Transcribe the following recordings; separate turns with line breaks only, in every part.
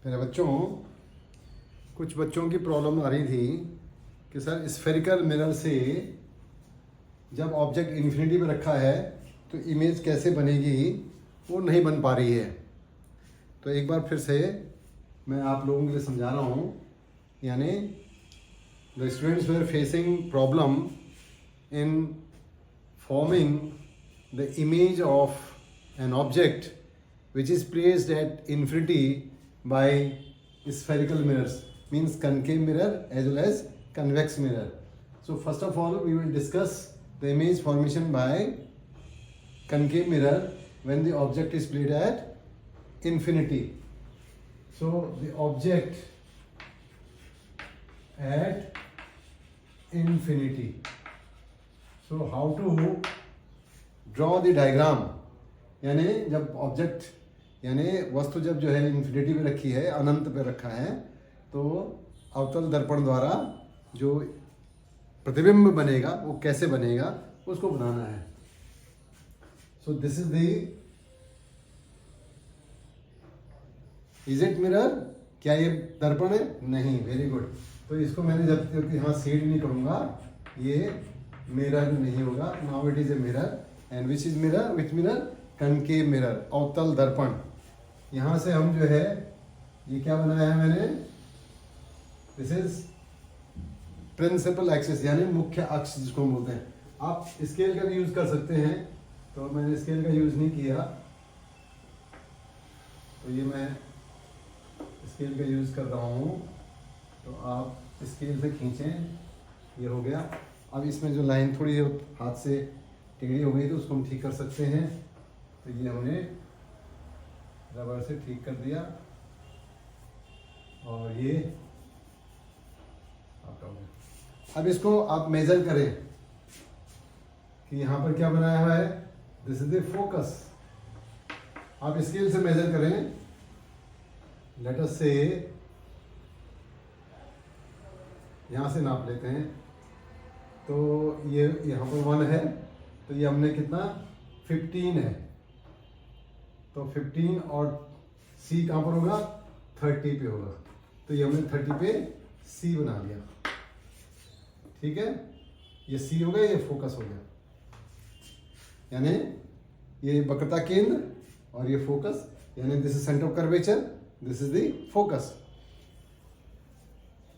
मेरे बच्चों, कुछ बच्चों की प्रॉब्लम आ रही थी कि सर स्फेरिकल मिरर से जब ऑब्जेक्ट इन्फिनिटी पे रखा है तो इमेज कैसे बनेगी, वो नहीं बन पा रही है। तो एक बार फिर से मैं आप लोगों के लिए समझा रहा हूँ। यानी the students were facing problem in forming the image of an object which is placed at infinity by spherical mirrors, means concave mirror as well as convex mirror. So first of all we will discuss the image formation by concave mirror when the object is placed at infinity. So the object at infinity. So how to draw the diagram? यानी जब object यानी वस्तु जब जो है infinity पे रखी है, अनंत पे रखा है, तो अवतल दर्पण द्वारा जो प्रतिबिंब बनेगा वो कैसे बनेगा उसको बनाना है। So this is the is it mirror. क्या ये दर्पण है? नहीं। Very good. तो इसको मैंने जब तक यहाँ सीड नहीं करूँगा ये मिरर नहीं होगा। Now it is a mirror and which is mirror? Which mirror? Concave mirror, अवतल दर्पण। यहाँ से हम जो है ये क्या बनाया है मैंने? दिस इज प्रिंसिपल एक्सिस यानी मुख्य अक्ष जिसको हम बोलते हैं। आप स्केल का भी यूज कर सकते हैं, तो मैंने स्केल का यूज नहीं किया, तो ये मैं स्केल का यूज कर रहा हूँ। तो आप स्केल से खींचें, ये हो गया। अब इसमें जो लाइन थोड़ी हाथ से टेढ़ी हो गई तो उसको हम ठीक कर सकते हैं। तो ये हमने रबर से ठीक कर दिया और ये आपका हो गया। अब इसको आप मेजर करें कि यहाँ पर क्या बनाया हुआ है। This is the focus. आप स्केल से मेजर करें। लेट अस से यहाँ से नाप लेते हैं। तो ये यहाँ पर 1 है, तो ये हमने कितना 15 है। तो 15 और C कहाँ पर होगा? 30 पे होगा। तो ये हमने 30 पे C बना लिया। ठीक है, ये C हो गया, ये फोकस हो गया। यानी ये वक्रता केंद्र और ये फोकस, यानी this is centre of curvature, this is the focus.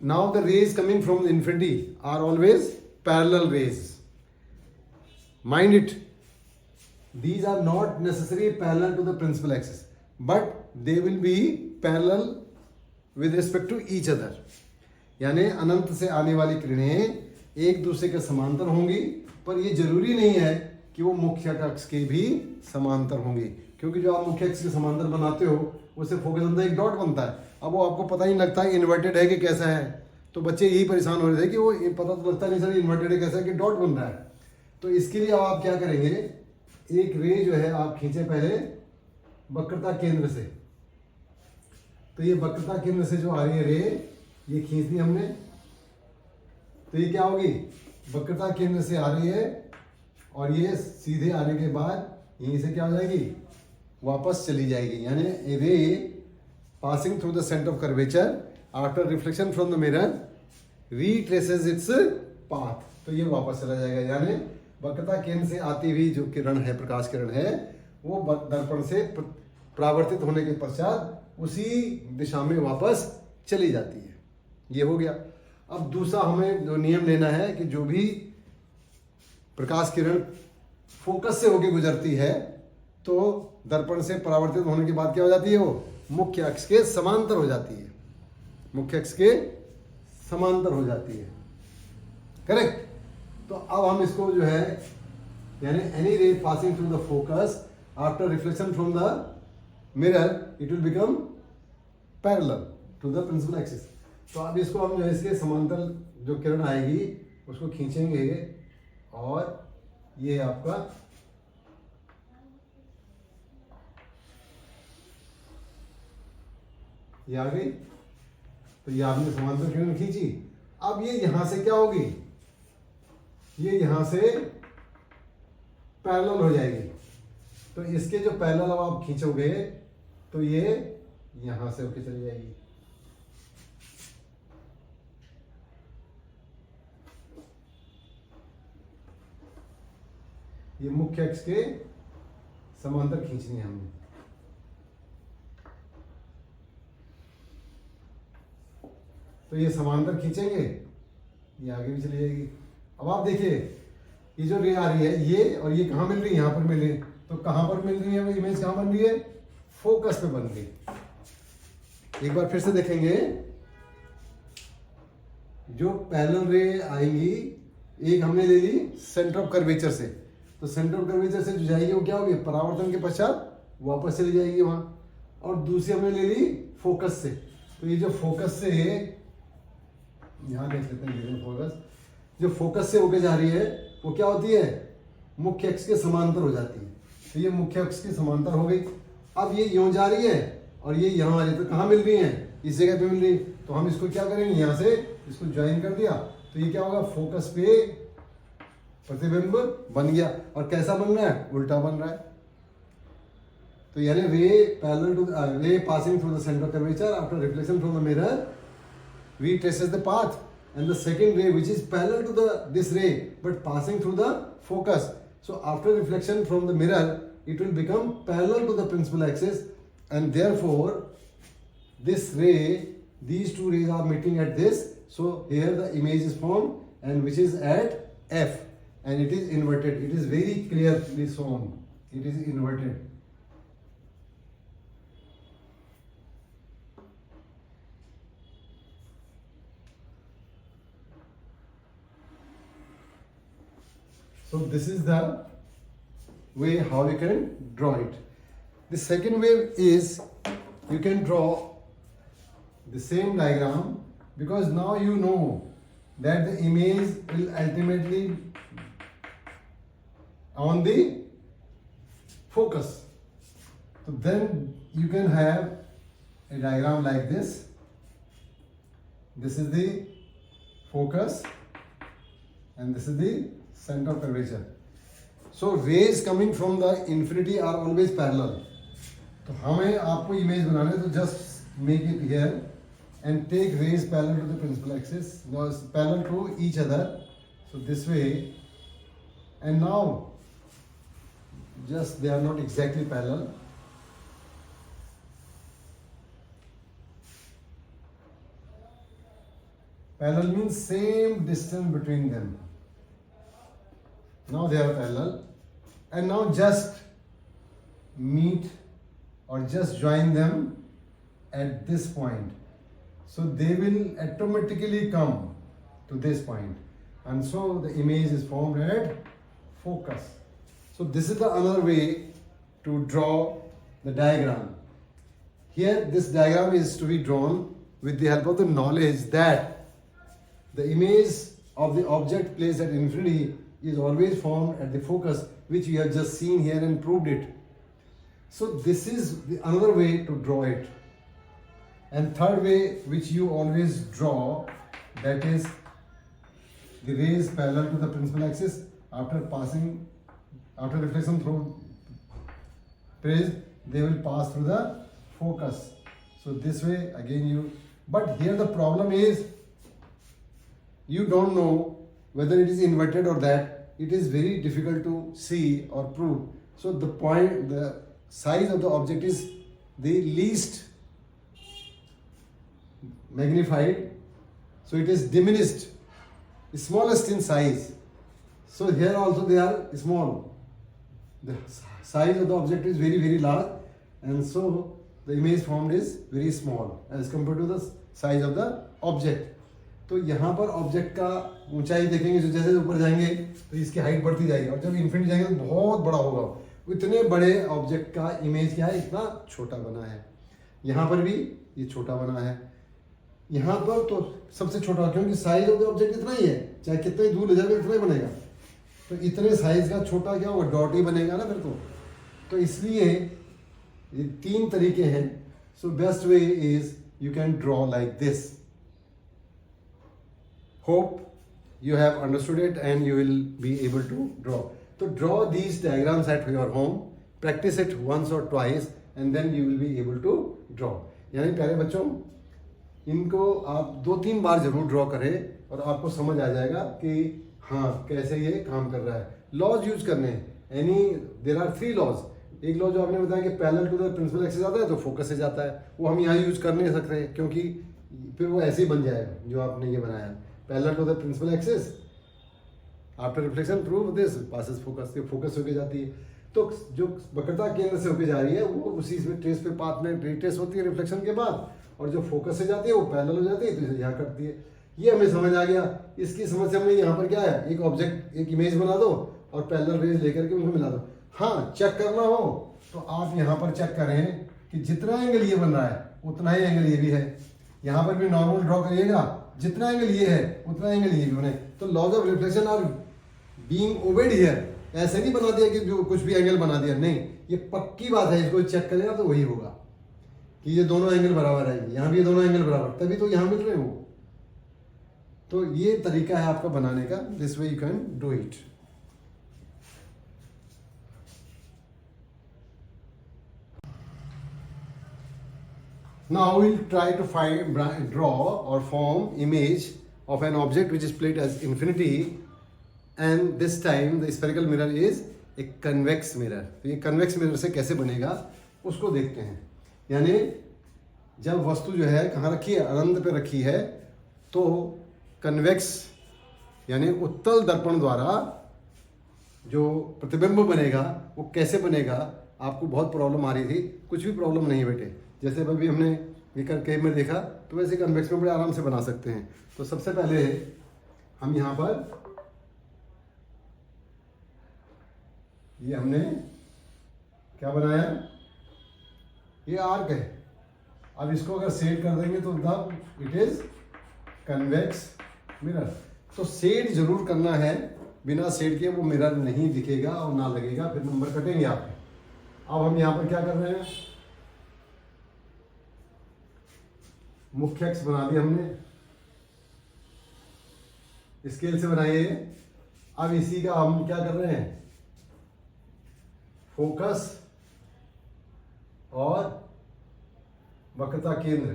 Now the rays coming from infinity are always parallel rays. Mind it, these are not necessarily parallel to the principal axis, but they will be parallel with respect to each other. यानी अनंत से आने वाली किरणें एक दूसरे के समांतर होंगी, पर ये जरूरी नहीं है कि वो मुख्य अक्ष के भी समांतर होंगी, क्योंकि जो आप मुख्य अक्ष के समांतर बनाते हो उससे फोकस अंदर एक डॉट बनता है। अब वो आपको पता ही नहीं लगता है इन्वर्टेड है कि कैसा है। तो बच्चे यही परेशान हो रहे थे कि वो पता तो लगता नहीं सर इन्वर्टेड है कैसा है कि डॉट बन रहा है। तो इसके लिए आप क्या करेंगे, एक रे जो है आप खींचे पहले वक्रता केंद्र से। तो ये वक्रता केंद्र से जो आ रही है रे, ये खींच दी हमने। तो ये क्या होगी? वक्रता केंद्र से आ रही है और ये सीधे आने के बाद यहीं से क्या हो जाएगी? वापस चली जाएगी। यानी a ray passing through the centre of curvature after reflection from the mirror retraces its path. तो ये वापस चला जाएगा। यानी वक्रता केंद्र से आती हुई जो किरण है, प्रकाश किरण है, वो दर्पण से परावर्तित होने के पश्चात उसी दिशा में वापस चली जाती है। ये हो गया। अब दूसरा हमें जो नियम लेना है कि जो भी प्रकाश किरण फोकस से होकर गुजरती है तो दर्पण से परावर्तित होने के बाद क्या हो जाती है? वो मुख्य अक्ष के समांतर हो जाती है। मुख्य अक्ष के समांतर हो जाती है। करेक्ट। तो अब हम इसको जो है यानी any ray passing through the focus after reflection from the mirror it will become parallel to the principal axis. तो अब इसको हम जो है इसके समांतर जो किरण आएगी उसको खींचेंगे और ये आपका ये आ गई। तो ये आपने समांतर किरण खींची। अब ये यहां से क्या होगी? ये यहां से पैरेलल हो जाएगी। तो इसके जो पैरेलल अब आप खींचोगे तो ये यहां से होके चली जाएगी। ये मुख्य अक्ष के समांतर खींचनी है हमने। तो ये समांतर खींचेंगे, ये आगे भी चली जाएगी। अब आप देखिए ये जो रे आ रही है ये और ये कहाँ मिल रही है, यहाँ पर मिल रही है। तो कहाँ पर मिल रही है वो इमेज, कहाँ बन रही है, फोकस पे बन रही है। एक बार फिर से देखेंगे, जो पैरेलल रे आएंगी, एक हमने ले ली सेंटर ऑफ कर्वेचर से, तो सेंटर ऑफ कर्वेचर से जो जाएगी वो क्या होगी, परावर्तन के पश्चात वापस चली जाएगी वहां। और दूसरी हमने ले ली फोकस से, तो ये जो फोकस से, यहां देख लेते हैं फोकस, जो फोकस से होके जा रही है वो क्या होती है, मुख्य अक्ष के समांतर हो जाती है। तो ये मुख्य अक्ष के समांतर हो गई। अब ये यूं जा रही है और ये यहाँ आ रही है, तो कहाँ मिल रही है, इस जगह पे मिल रही है। तो हम इसको क्या करेंगे, यहाँ से इसको ज्वाइन कर दिया, तो ये क्या होगा, फोकस पे प्रतिबिंब बन गया। और कैसा बन रहा है, उल्टा बन रहा है। तो यानी ray parallel to ray passing through the centre of curvature after reflection from the mirror, we traces the path, and the second ray which is parallel to this ray but passing through the focus. So after reflection from the mirror, it will become parallel to the principal axis, and therefore this ray, these two rays are meeting at this. So here the image is formed, and which is at F, and it is inverted. It is very clearly shown. It is inverted. So this is the way how you can draw it. The second way is you can draw the same diagram, because now you know that the image will ultimately on the focus. So then you can have a diagram like this. This is the focus and this is the center of curvature. So rays coming from the infinity are always parallel. तो हमें आपको image बनाना है, तो just make it here and take rays parallel to the principal axis, parallel to each other. So this way, and now just they are not exactly parallel. Parallel means same distance between them. Now they are parallel, and now just meet or just join them at this point. So they will automatically come to this point, and so the image is formed at focus. So this is the another way to draw the diagram. Here this diagram is to be drawn with the help of the knowledge that the image of the object placed at infinity is always formed at the focus, which we have just seen here and proved it. So this is the another way to draw it. And third way which you always draw, that is the rays parallel to the principal axis after reflection through prism, they will pass through the focus. So this way again you, but here the problem is you don't know whether it is inverted or that. It is very difficult to see or prove. So the size of the object is the least magnified, so it is diminished, smallest in size. So here also they are small. The size of the object is very very large, and so the image formed is very small as compared to the size of the object. तो यहाँ पर object का ऊंचाई देखेंगे, जो जैसे ऊपर जाएंगे तो इसकी हाइट बढ़ती जाएगी, और जब इन्फिनिटी जाएंगे तो बहुत बड़ा होगा। इतने बड़े ऑब्जेक्ट का इमेज क्या है, इतना छोटा बना है। यहाँ पर भी ये छोटा बना है, यहाँ पर तो सबसे छोटा, क्योंकि साइज ऑफ द ऑब्जेक्ट इतना ही है, चाहे कितने दूर ले जाएगा इतना ही बनेगा। तो इतने साइज का छोटा क्या होगा, डॉट ही बनेगा ना फिर तो इसलिए ये तीन तरीके हैं। So best way is you can draw like this. Hope you have understood it and you will be able to draw. So draw these diagrams at your home, practice it once or twice, and then you will be able to draw. यानी प्यारे बच्चों, इनको आप 2-3 बार जरूर draw करें और आपको समझ आ जाएगा कि हाँ कैसे ये काम कर रहा है। लॉज यूज करने हैं, देयर आर 3 लॉज। एक लॉ जो आपने बताया कि parallel to the principal axis आता है तो फोकस से जाता है, वो हम यहाँ यूज कर नहीं सकते क्योंकि फिर वो ऐसे ही बन जाएगा जो आपने ये बनाया, parallel to the principal axis after reflection through this passes focus, ये फोकस होके जाती है। तो जो वक्रता केंद्र से होके जा रही है वो उसी इसमें ट्रेस पे पाथ में रिट्रेस होती है रिफ्लेक्शन के बाद, और जो फोकस से जाती है वो पैरेलल हो जाती है तो इसे यहाँ करती है। ये हमें समझ आ गया। इसकी समझ से हमने यहाँ पर क्या है, एक ऑब्जेक्ट, एक इमेज बना दो और पैरेलल रेज लेकर के उनको मिला दो। हाँ, चेक करना हो तो आप यहाँ पर चेक करें कि जितना एंगल ये बन रहा है उतना ही एंगल ये भी है। यहाँ पर भी नॉर्मल ड्रॉ करिएगा, जितना एंगल ये है उतना एंगल ये भी बने। तो laws of reflection are being obeyed here. ऐसे नहीं बना दिया कि जो कुछ भी एंगल बना दिया, नहीं, ये पक्की बात है। इसको चेक करेगा तो वही होगा कि ये दोनों एंगल बराबर है, यहाँ भी ये दोनों एंगल बराबर, तभी तो यहाँ मिल रहे हो। तो ये तरीका है आपका बनाने का, this way you can do it. Now we'll try to draw or form image of an object which is placed as infinity, and this time the spherical mirror is a convex mirror. तो ये convex mirror से कैसे बनेगा उसको देखते हैं। यानी जब वस्तु जो है कहाँ रखी है, अनंत पे रखी है, तो कन्वेक्स यानी उत्तल दर्पण द्वारा जो प्रतिबिंब बनेगा वो कैसे बनेगा। आपको बहुत प्रॉब्लम आ रही थी, कुछ भी प्रॉब्लम नहीं है बेटे। जैसे अभी हमने विकर केव में देखा तो वैसे कन्वेक्स में बड़े आराम से बना सकते हैं। तो सबसे पहले हम यहाँ पर ये हमने क्या बनाया, ये आर्क है। अब इसको अगर सेड कर देंगे तो तब इट इज कन्वेक्स मिरर। तो सेड जरूर करना है, बिना सेड के वो मिरर नहीं दिखेगा और ना लगेगा, फिर नंबर कटेंगे आपके। अब हम यहाँ पर क्या कर रहे हैं, मुख्य अक्ष बना दिया हमने, स्केल से बनाइए। अब इसी का हम क्या कर रहे हैं, फोकस और वक्रता केंद्र।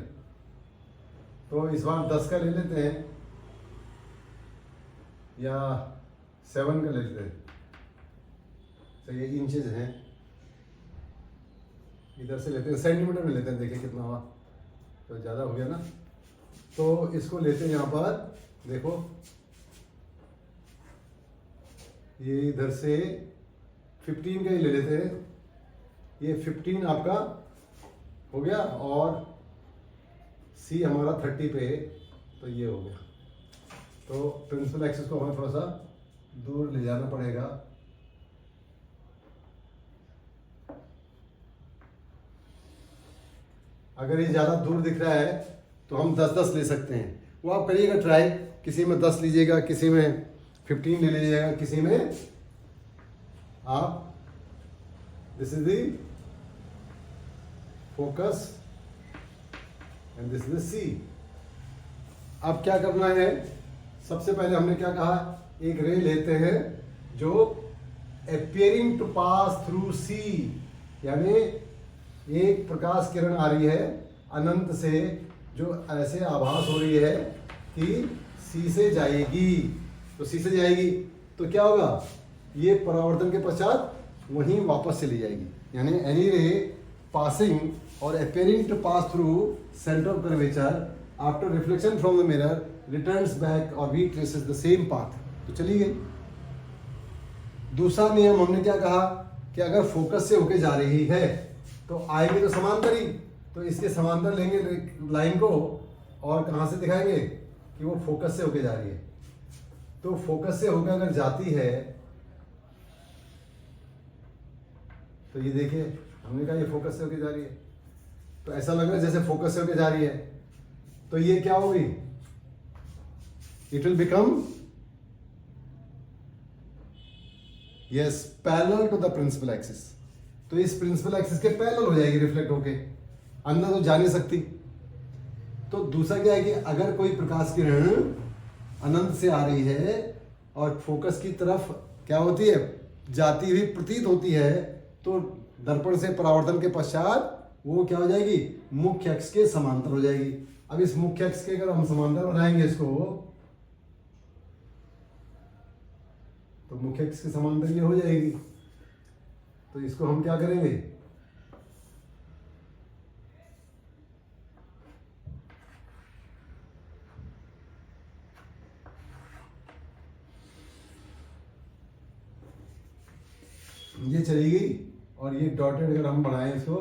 तो इस बार 10 का ले लेते हैं या 7 का ले लेते हैं। तो ये इंचेस हैं, इधर से लेते हैं, सेंटीमीटर में लेते हैं, देखिए कितना हुआ, तो ज़्यादा हो गया ना। तो इसको लेते हैं यहाँ पर, देखो ये इधर से 15 का ही ले लेते हैं। ये 15 आपका हो गया और सी हमारा 30 पे, तो ये हो गया। तो प्रिंसिपल एक्सिस को हमें थोड़ा सा दूर ले जाना पड़ेगा। अगर ये ज़्यादा दूर दिख रहा है तो हम 10-10 ले सकते हैं, वो आप करिएगा ट्राई। किसी में 10 लीजिएगा, किसी में 15 ले लीजिएगा, किसी में आप this is the focus and this is the C. अब क्या करना है, सबसे पहले हमने क्या कहा, एक रे लेते हैं जो appearing to pass through C, यानी एक प्रकाश किरण आ रही है अनंत से जो ऐसे आभास हो रही है कि सी से जाएगी। तो सी से जाएगी तो क्या होगा, ये परावर्तन के पश्चात वहीं वापस चली जाएगी। यानी एनी रे पासिंग और appearing to pass through centre of curvature after reflection from the mirror returns back और रिट्रेसेस द सेम पाथ। तो चली गई। दूसरा नियम हमने क्या कहा कि अगर फोकस से होके जा रही है तो आएगी तो समांतर ही, तो इसके समांतर लेंगे लाइन को और कहाँ से दिखाएंगे कि वो फोकस से होके जा रही है। तो फोकस से होकर अगर जाती है तो ये देखिए, हमने कहा ये फोकस से होके जा रही है, तो ऐसा लग रहा है जैसे फोकस से होके जा रही है। तो ये क्या होगी, it will become yes parallel to the principal axis. तो इस प्रिंसिपल एक्सिस के पैरेलल हो जाएगी, रिफ्लेक्ट होके, अंदर तो जा नहीं सकती। तो दूसरा क्या है कि अगर कोई प्रकाश किरण अनंत से आ रही है और फोकस की तरफ क्या होती है, जाती हुई प्रतीत होती है, तो दर्पण से परावर्तन के पश्चात वो क्या हो जाएगी, मुख्य अक्ष के समांतर हो जाएगी। अब इस मुख्य अक्ष के अगर हम समांतर बनाएंगे इसको, तो मुख्य अक्ष के समांतर ये हो जाएगी। तो इसको हम क्या करेंगे, ये चली गई और ये डॉटेड अगर हम बढ़ाएं इसको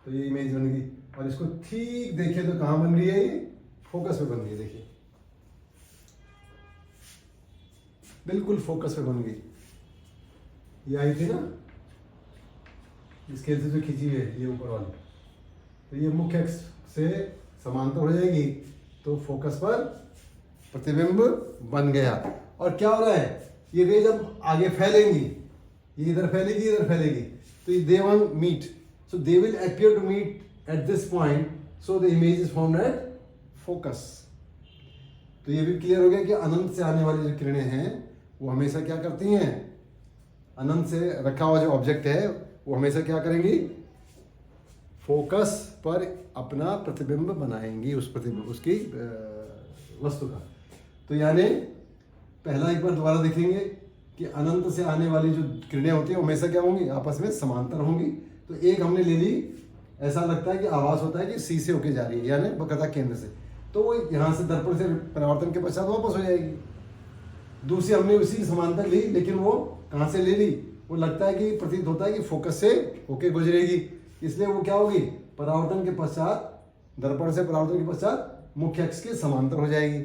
तो ये इमेज बन गई। और इसको ठीक देखिए तो कहां बन रही है, ये फोकस पे बन रही है। देखिए बिल्कुल फोकस पे बन गई। ये आई थी ना स्केल से जो खींची हुई है ये ऊपर वाली, तो ये मुख्य अक्ष से समांतर हो जाएगी। तो फोकस पर प्रतिबिंब बन गया। और क्या हो रहा है, ये रेज अब आगे फैलेंगी, ये इधर फैलेगी इधर फैलेगी, तो they won't meet, so they will appear to meet at this point, so the image is formed at focus. तो ये भी क्लियर हो गया कि अनंत से आने वाली जो किरणें हैं वो हमेशा क्या करती हैं, अनंत से रखा हुआ जो ऑब्जेक्ट है वो हमेशा क्या करेंगी, फोकस पर अपना प्रतिबिंब बनाएंगी, उस प्रतिबिंब उसकी वस्तु का। तो यानी पहला एक बार दोबारा देखेंगे कि अनंत से आने वाली जो किरणें होती हैं हमेशा क्या होंगी, आपस में समांतर होंगी। तो एक हमने ले ली, ऐसा लगता है कि आभास होता है कि सी से होके जा रही है, यानी वक्रता केंद्र से, तो वो यहाँ से दर्पण से परावर्तन के पश्चात वापस हो जाएगी। दूसरी हमने उसी समांतर ली, लेकिन वो कहाँ से ले ली, वो लगता है कि प्रतीत होता है कि फोकस से होके गुजरेगी, इसलिए वो क्या होगी, परावर्तन के पश्चात, दर्पण से परावर्तन के पश्चात मुख्य अक्ष के समांतर हो जाएगी।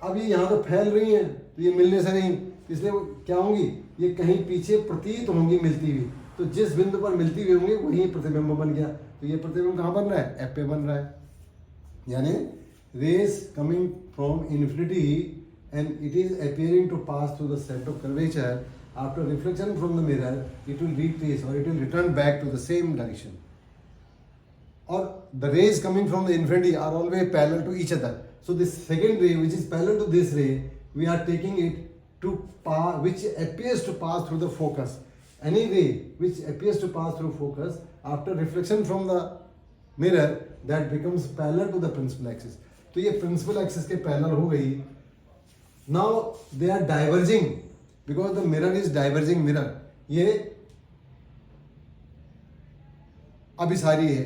अब ये यहाँ तो फैल रही हैं, तो ये मिलने से नहीं, इसलिए वो क्या होंगी, ये कहीं पीछे प्रतीत होंगी मिलती हुई। तो जिस बिंदु पर मिलती हुई होंगी वही प्रतिबिंब बन गया। तो ये प्रतिबिंब कहाँ बन रहा है, एफ पे बन रहा है। यानी raise coming from infinity and it is appearing to pass through the center of curvature, after reflection from the mirror it will retrace or it will return back to the same direction. Or the rays coming from the infinity are always parallel to each other. So this second ray which is parallel to this ray, we are taking it to pass, which appears to pass through the focus. Any ray which appears to pass through focus after reflection from the mirror, that becomes parallel to the principal axis. तो ये principal axis के parallel हो गई। Now they are diverging because the mirror is diverging mirror. ये अभिसारी है,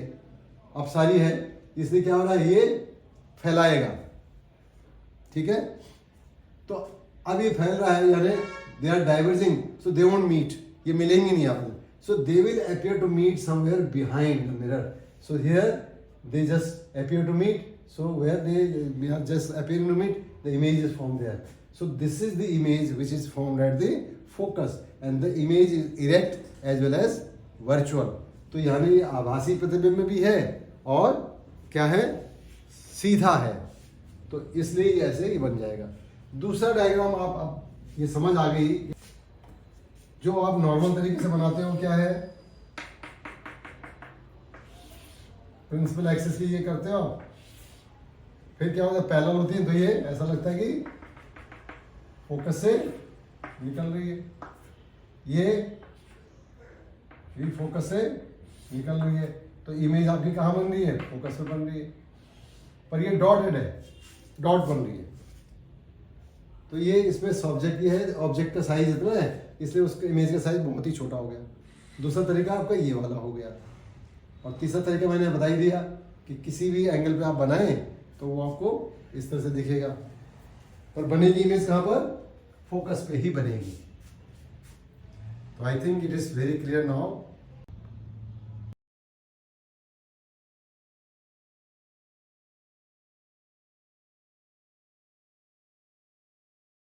अपसारी है, इसलिए क्या हो रहा है, ये फैलाएगा, ठीक है। तो अब ये फैल रहा है, यानी they are diverging, so they won't meet, ये मिलेंगे नहीं आपको, so they will appear to meet somewhere behind the mirror. So here they just appear to meet, so where they are just appearing to meet, the image is formed there. So this is the image which is formed at the focus, and the image is erect as well as virtual. तो यानी ये आभासी प्रतिबिंब भी है और क्या है, सीधा है, तो इसलिए ऐसे ही बन जाएगा। दूसरा डायग्राम आप ये समझ आ गई, जो आप नॉर्मल तरीके से बनाते हो क्या है, प्रिंसिपल एक्सिस की ये करते हो, फिर क्या होता है, पैरेलल होती है, तो ये ऐसा लगता है कि फोकस से निकल रही है, ये भी फोकस से निकल रही है, तो इमेज आपकी कहाँ बन रही है, फोकस पे बन रही है, पर ये डॉटेड है, डॉट बन रही है। तो ये इसमें सब्जेक्ट ये है, ऑब्जेक्ट का साइज इतना है, इसलिए उसके इमेज का साइज बहुत ही छोटा हो गया। दूसरा तरीका आपका ये वाला हो गया, और तीसरा तरीका मैंने बता ही दिया कि किसी भी एंगल पे आप बनाएं तो वो आपको इस तरह से दिखेगा, पर बनेगी इमेज कहाँ पर, फोकस पे ही बनेगी। तो I think it is very clear now